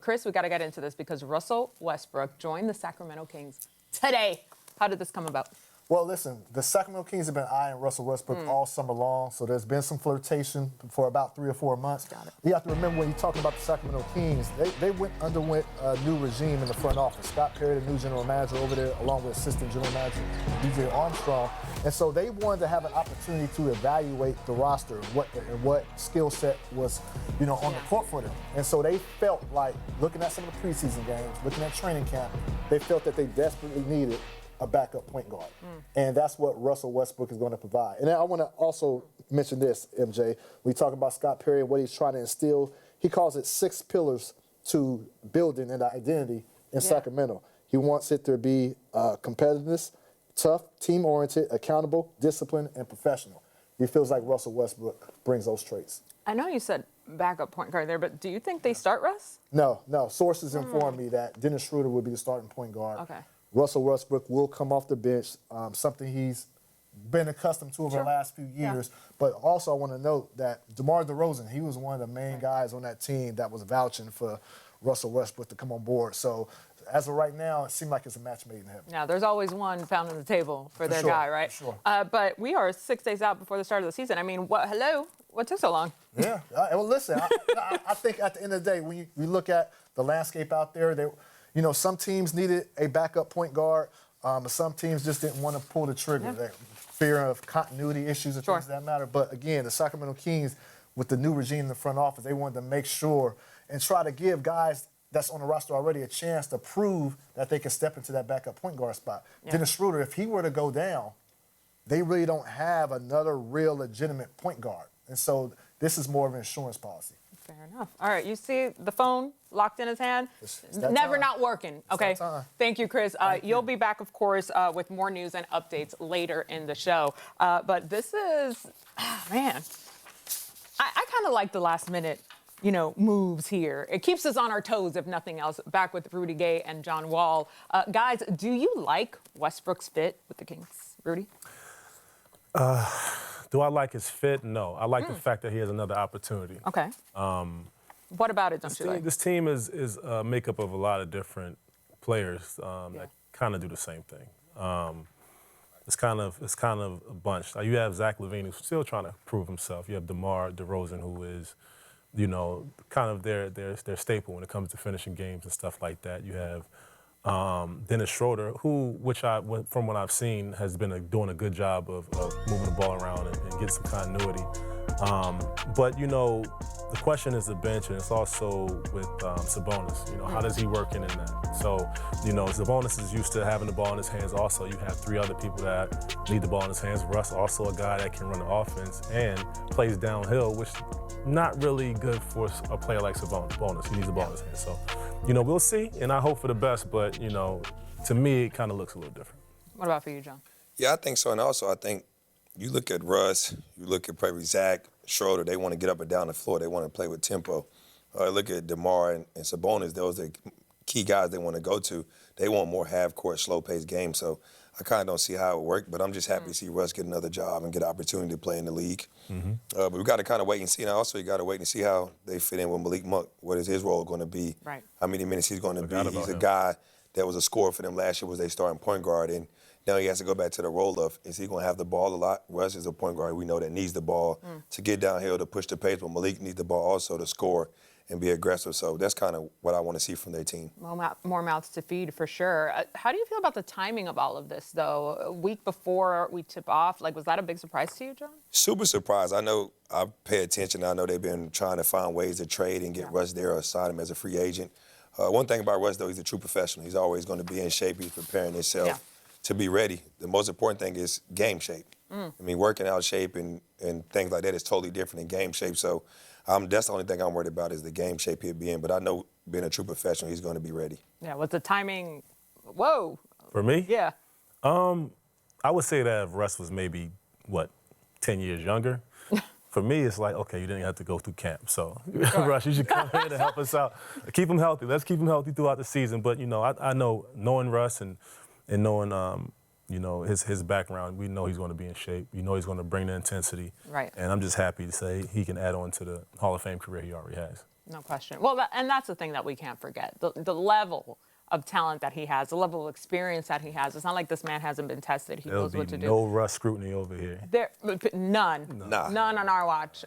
Chris, we got to get into this because Russell Westbrook joined the Sacramento Kings today. How did this come about? Well, listen, the Sacramento Kings have been eyeing Russell Westbrook all summer long, so there's been some flirtation for about 3 or 4 months. Got it. You have to remember when you're talking about the Sacramento Kings, they underwent a new regime in the front office. Scott Perry, the new general manager over there, along with assistant general manager DJ Armstrong. And so they wanted to have an opportunity to evaluate the roster and what skill set was, on the court for them. And so they felt like, looking at some of the preseason games, looking at training camp, they felt that they desperately needed a backup point guard. And that's what Russell Westbrook is going to provide. And I want to also mention this, MJ. We talk about Scott Perry and what he's trying to instill. He calls it 6 pillars to building an identity in Sacramento. He wants it to be competitiveness, tough, team-oriented, accountable, disciplined, and professional. He feels like Russell Westbrook brings those traits. I know you said backup point guard there, but do you think they start Russ? No. Sources inform me that Dennis Schroeder will be the starting point guard. Okay. Russell Westbrook will come off the bench, something he's been accustomed to over the last few years. But also I want to note that DeMar DeRozan, he was one of the main guys on that team that was vouching for Russell Westbrook to come on board. So as of right now, it seems like it's a match made in heaven. Now, there's always one pounding the table for their guy, right? For sure. But we are 6 days out before the start of the season. I mean, what took so long? Yeah. Well, listen, I think at the end of the day, when you look at the landscape out there, some teams needed a backup point guard. Some teams just didn't want to pull the trigger. They fear of continuity issues and things of that matter. But again, the Sacramento Kings, with the new regime in the front office, they wanted to make sure and try to give guys that's on the roster already a chance to prove that they can step into that backup point guard spot. Dennis Schroeder, if he were to go down, they really don't have another real legitimate point guard. And so this is more of an insurance policy. Fair enough. All right, you see the phone locked in his hand? It's Never not working. Okay. Thank you, Chris. You'll be back, of course, with more news and updates later in the show. But this is, man, I kind of like the last minute, moves here. It keeps us on our toes, if nothing else. Back with Rudy Gay and John Wall. Guys, do you like Westbrook's fit with the Kings? Rudy? Do I like his fit? No. I like the fact that he has another opportunity. Okay. What about it don't you like? This team is a makeup of a lot of different players that kind of do the same thing. It's kind of a bunch. You have Zach LaVine, who's still trying to prove himself. You have DeMar DeRozan, who is, kind of their staple when it comes to finishing games and stuff like that. You have Dennis Schroeder, who, from what I've seen, has been doing a good job of moving the ball around and getting some continuity. But, the question is the bench, and it's also with Sabonis. How does he work in that? So, Sabonis is used to having the ball in his hands. Also, you have 3 other people that need the ball in his hands. Russ, also a guy that can run the offense and plays downhill, which not really good for a player like Sabonis. He needs the ball in his hands. So, we'll see, and I hope for the best, but, to me, it kind of looks a little different. What about for you, John? Yeah, I think so. And also, I think you look at Russ, you look at probably Zach, Schroeder, they want to get up and down the floor. They want to play with tempo. Look at DeMar and Sabonis. Those are key guys they want to go to. They want more half-court, slow-paced games. So I kind of don't see how it would work, but I'm just happy to see Russ get another job and get an opportunity to play in the league. But we've got to kind of wait and see. And also, you got to wait and see how they fit in with Malik Monk. What is his role going to be? Right. How many minutes he's going to be? He's a guy that was a scorer for them last year, was they starting point guard. And now he has to go back to the role of, is he going to have the ball a lot? Russ is a point guard we know that needs the ball to get downhill, to push the pace, but Malik needs the ball also to score and be aggressive. So that's kind of what I want to see from their team. More mouths to feed, for sure. How do you feel about the timing of all of this, though? A week before we tip off, was that a big surprise to you, John? Super surprised. I know I pay attention. I know they've been trying to find ways to trade and get Russ there or sign him as a free agent. One thing about Russ, though, he's a true professional. He's always going to be in shape. He's preparing himself to be ready. The most important thing is game shape. I mean, working out shape and things like that is totally different in game shape. So that's the only thing I'm worried about is the game shape he'll be in. But I know being a true professional, he's going to be ready. Yeah, was the timing, whoa. For me? Yeah. I would say that if Russ was maybe, 10 years younger, for me, it's like, okay, you didn't have to go through camp. So, Russ, you should come here to help us out. Keep him healthy. Let's keep him healthy throughout the season. But, I know, knowing Russ and knowing, his background, we know he's going to be in shape. He's going to bring the intensity. Right. And I'm just happy to say he can add on to the Hall of Fame career he already has. No question. Well, and that's the thing that we can't forget. The level of talent that he has, the level of experience that he has. It's not like this man hasn't been tested. He knows what to do. No Russ scrutiny over here. None. Nah. None on our watch.